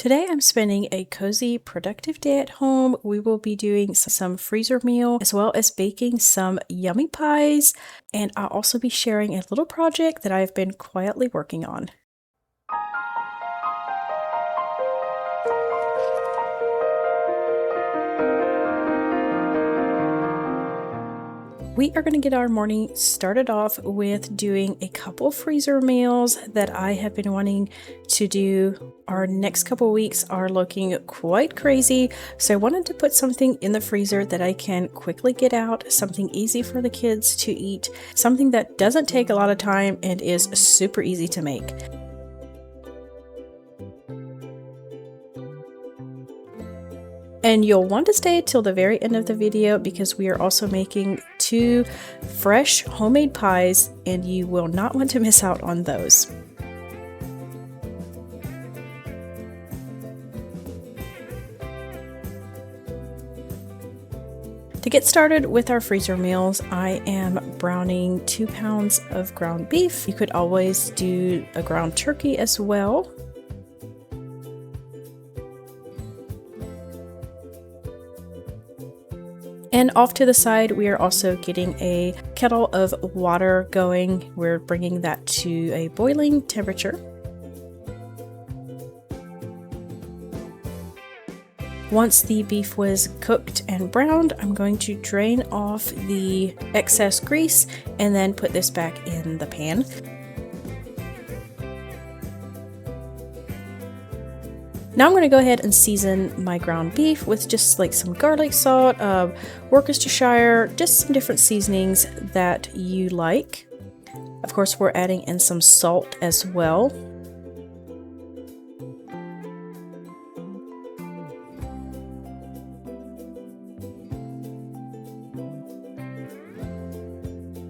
Today I'm spending a cozy, productive day at home. We will be doing some freezer meal as well as baking some yummy pies, and I'll also be sharing a little project that I've been quietly working on. We are going to get our morning started off with doing a couple freezer meals that I have been wanting to do. Our next couple weeks are looking quite crazy, so I wanted to put something in the freezer that I can quickly get out, something easy for the kids to eat, something that doesn't take a lot of time and is super easy to make. And you'll want to stay till the very end of the video because we are also making 2 fresh homemade pies and you will not want to miss out on those. To get started with our freezer meals, I am browning 2 pounds of ground beef. You could always do a ground turkey as well. And off to the side, we are also getting a kettle of water going. We're bringing that to a boiling temperature. Once the beef was cooked and browned, I'm going to drain off the excess grease and then put this back in the pan. Now I'm going to go ahead and season my ground beef with just like some garlic salt, Worcestershire, just some different seasonings that you like. Of course, we're adding in some salt as well.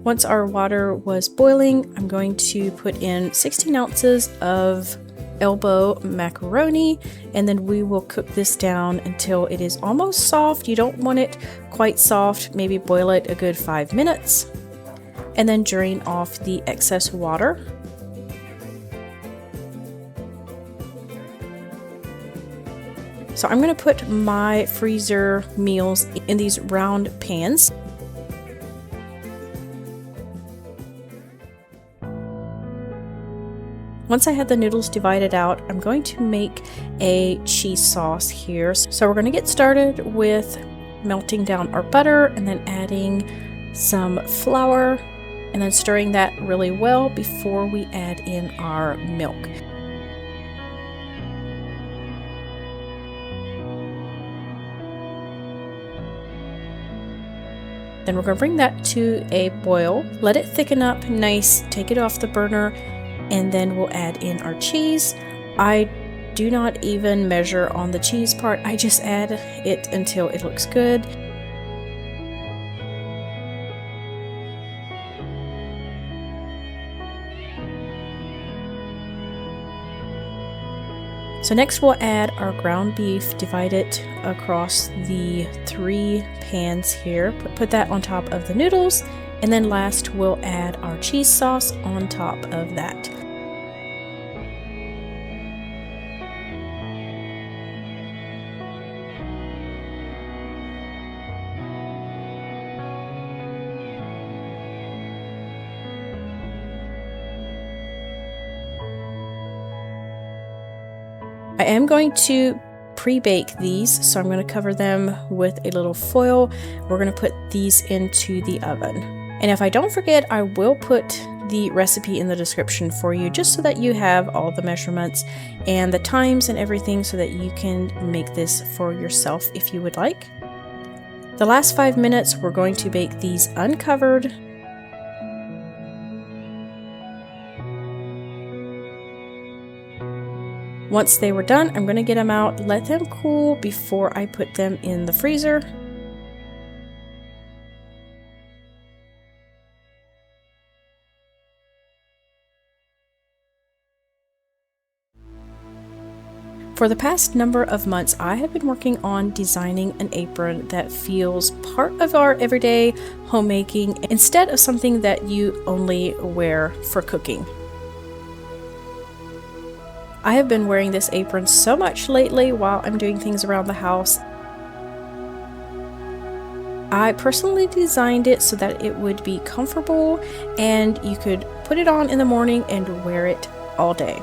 Once our water was boiling, I'm going to put in 16 ounces of elbow macaroni, and then we will cook this down until it is almost soft. You don't want it quite soft, maybe boil it a good 5 minutes, and then drain off the excess water. So I'm going to put my freezer meals in these round pans. Once I had the noodles divided out, I'm going to make a cheese sauce here. So we're going to get started with melting down our butter and then adding some flour and then stirring that really well before we add in our milk. Then we're going to bring that to a boil, let it thicken up nice, take it off the burner, and then we'll add in our cheese. I do not even measure on the cheese part, I just add it until it looks good. So next we'll add our ground beef, divide it across the 3 pans here, put that on top of the noodles, and then last we'll add our cheese sauce on top of that. I am going to pre-bake these, so I'm going to cover them with a little foil. We're going to put these into the oven. And if I don't forget, I will put the recipe in the description for you just so that you have all the measurements and the times and everything so that you can make this for yourself if you would like. The last 5 minutes, we're going to bake these uncovered. Once they were done, I'm going to get them out, let them cool before I put them in the freezer. For the past number of months, I have been working on designing an apron that feels part of our everyday homemaking instead of something that you only wear for cooking. I have been wearing this apron so much lately while I'm doing things around the house. I personally designed it so that it would be comfortable and you could put it on in the morning and wear it all day.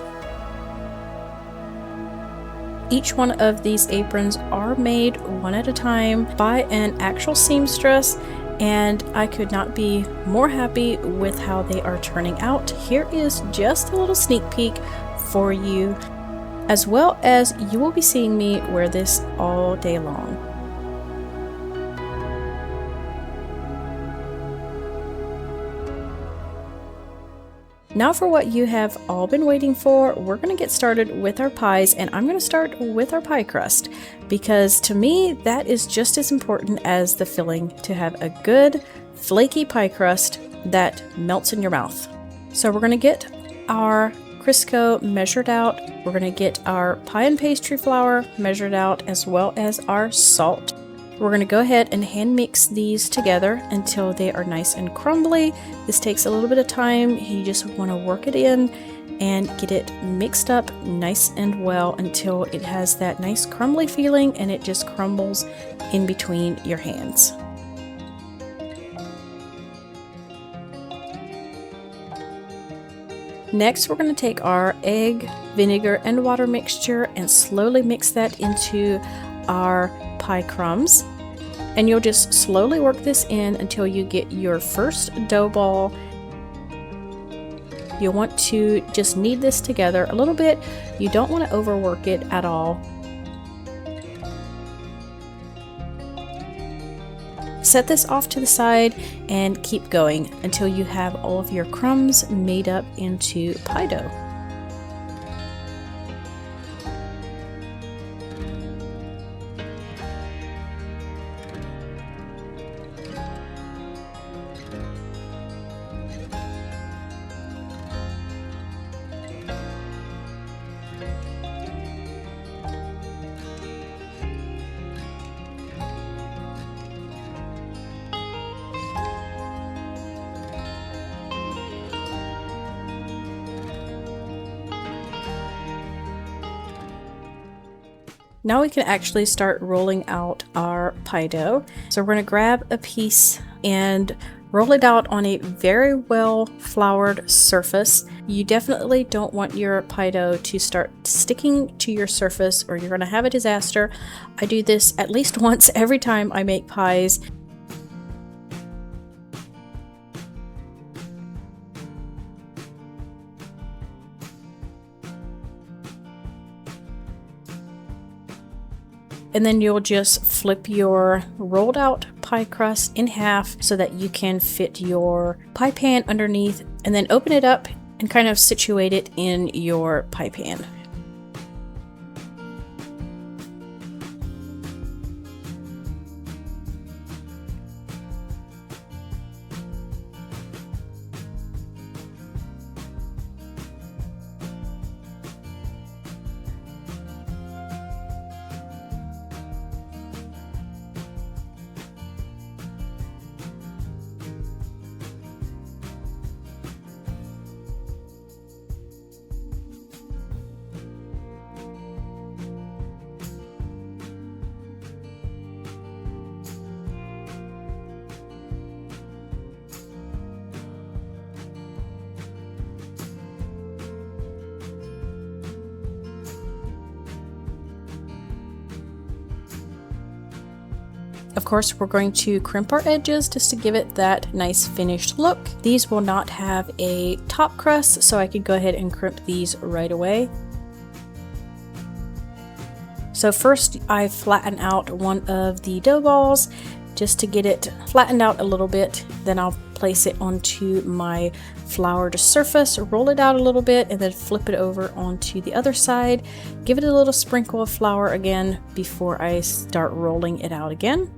Each one of these aprons are made one at a time by an actual seamstress, and I could not be more happy with how they are turning out. Here is just a little sneak peek for you, as well as you will be seeing me wear this all day long. Now for what you have all been waiting for, we're going to get started with our pies, and I'm going to start with our pie crust because to me that is just as important as the filling, to have a good flaky pie crust that melts in your mouth. So we're going to get our Crisco measured out, we're going to get our pie and pastry flour measured out, as well as our salt. We're going to go ahead and hand mix these together until they are nice and crumbly. This takes a little bit of time. You just want to work it in and get it mixed up nice and well until it has that nice crumbly feeling and it just crumbles in between your hands. Next, we're going to take our egg, vinegar, and water mixture and slowly mix that into our pie crumbs. And you'll just slowly work this in until you get your first dough ball. You'll want to just knead this together a little bit. You don't want to overwork it at all. Set this off to the side and keep going until you have all of your crumbs made up into pie dough. Now we can actually start rolling out our pie dough. So we're going to grab a piece and roll it out on a very well floured surface. You definitely don't want your pie dough to start sticking to your surface or you're going to have a disaster. I do this at least once every time I make pies. And then you'll just flip your rolled out pie crust in half so that you can fit your pie pan underneath, and then open it up and kind of situate it in your pie pan. Of course, we're going to crimp our edges just to give it that nice finished look. These will not have a top crust, so I could go ahead and crimp these right away. So first I flatten out one of the dough balls just to get it flattened out a little bit. Then I'll place it onto my floured surface, roll it out a little bit, and then flip it over onto the other side. Give it a little sprinkle of flour again before I start rolling it out again.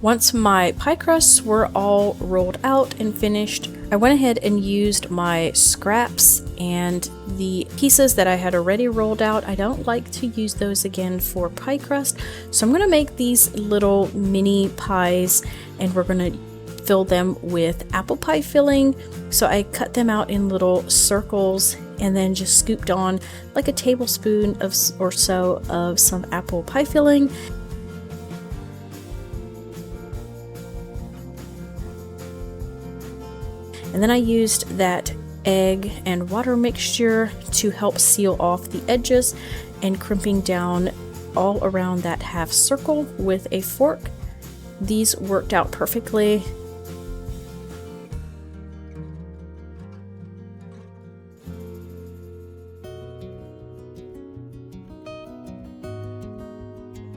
Once my pie crusts were all rolled out and finished, I went ahead and used my scraps and the pieces that I had already rolled out. I don't like to use those again for pie crust, so I'm going to make these little mini pies, and we're going to fill them with apple pie filling. So I cut them out in little circles and then just scooped on like a tablespoon or so of some apple pie filling. And then I used that egg and water mixture to help seal off the edges, and crimping down all around that half circle with a fork. These worked out perfectly.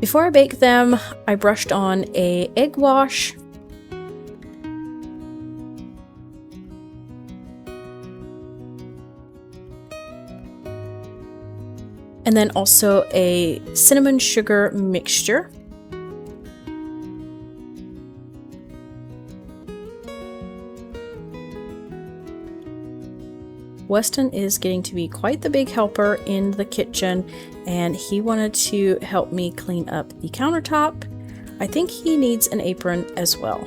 Before I bake them, I brushed on an egg wash. And then also a cinnamon sugar mixture. Weston is getting to be quite the big helper in the kitchen, and he wanted to help me clean up the countertop. I think he needs an apron as well.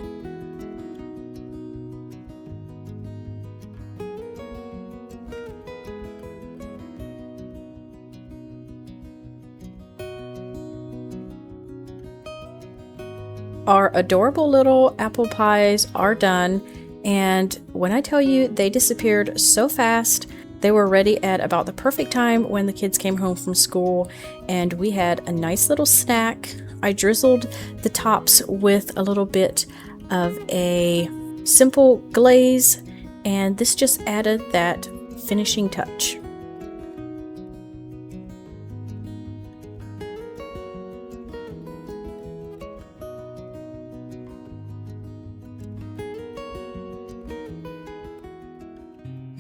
Our adorable little apple pies are done, and when I tell you they disappeared so fast, they were ready at about the perfect time when the kids came home from school, and we had a nice little snack. I drizzled the tops with a little bit of a simple glaze, and this just added that finishing touch.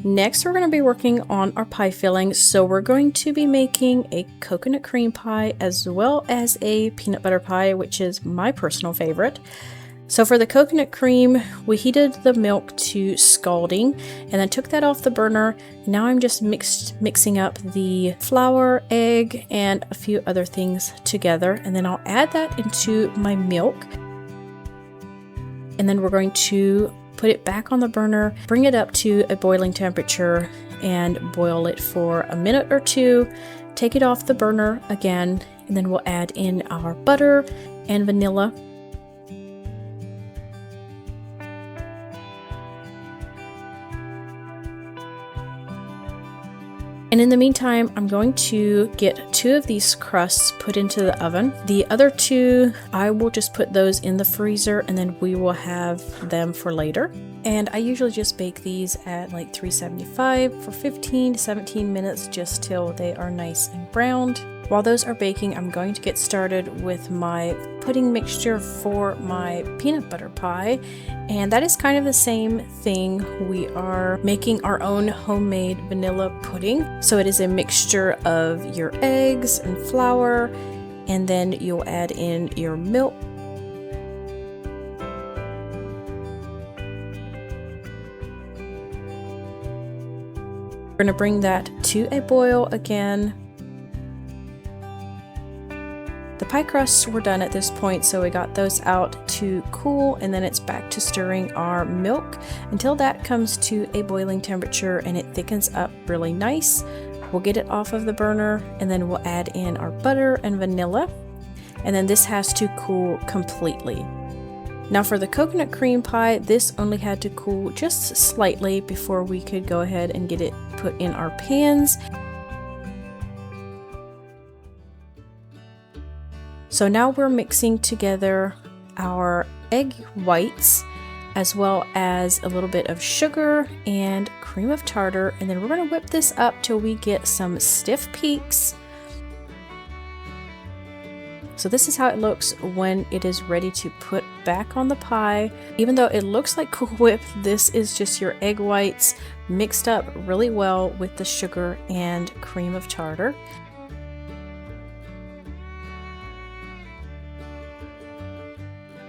Next, we're going to be working on our pie filling, so we're going to be making a coconut cream pie as well as a peanut butter pie, which is my personal favorite. So for the coconut cream, we heated the milk to scalding and then took that off the burner. Now I'm just mixing up the flour, egg, and a few other things together, and then I'll add that into my milk. And then we're going to put it back on the burner, bring it up to a boiling temperature, and boil it for a minute or two. Take it off the burner again, and then we'll add in our butter and vanilla. And in the meantime, I'm going to get 2 of these crusts put into the oven. The other 2, I will just put those in the freezer, and then we will have them for later. And I usually just bake these at like 375 for 15 to 17 minutes, just till they are nice and browned. While those are baking, I'm going to get started with my pudding mixture for my peanut butter pie. And that is kind of the same thing. We are making our own homemade vanilla pudding. So it is a mixture of your eggs and flour, and then you'll add in your milk. We're going to bring that to a boil again. The pie crusts were done at this point, so we got those out to cool, and then it's back to stirring our milk until that comes to a boiling temperature and it thickens up really nice. We'll get it off of the burner, and then we'll add in our butter and vanilla, and then this has to cool completely. Now for the coconut cream pie, this only had to cool just slightly before we could go ahead and get it put in our pans. So now we're mixing together our egg whites as well as a little bit of sugar and cream of tartar, and then we're going to whip this up till we get some stiff peaks. So this is how it looks when it is ready to put back on the pie. Even though it looks like Cool Whip, this is just your egg whites mixed up really well with the sugar and cream of tartar.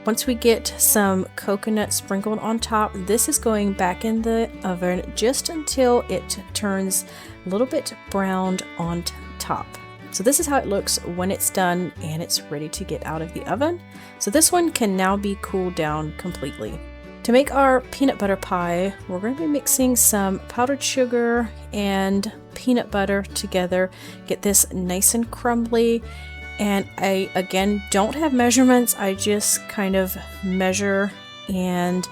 once we get some coconut sprinkled on top, this is going back in the oven just until it turns a little bit browned on top. So this is how it looks when it's done and it's ready to get out of the oven. So this one can now be cooled down completely. To make our peanut butter pie, we're going to be mixing some powdered sugar and peanut butter together. Get this nice and crumbly. And I, again, don't have measurements. I just kind of measure and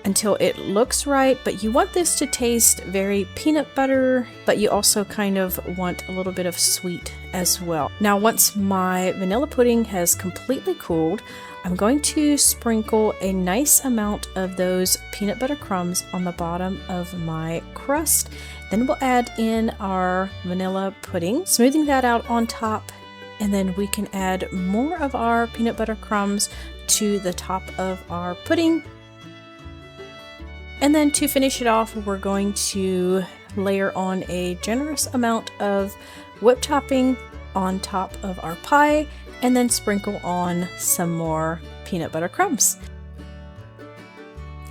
until it looks right, but you want this to taste very peanut butter, but you also kind of want a little bit of sweet as well. Now, once my vanilla pudding has completely cooled, I'm going to sprinkle a nice amount of those peanut butter crumbs on the bottom of my crust. Then we'll add in our vanilla pudding, smoothing that out on top, and then we can add more of our peanut butter crumbs to the top of our pudding. And then to finish it off, we're going to layer on a generous amount of whipped topping on top of our pie, and then sprinkle on some more peanut butter crumbs.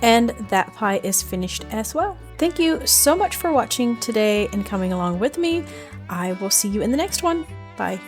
And that pie is finished as well. Thank you so much for watching today and coming along with me. I will see you in the next one. Bye.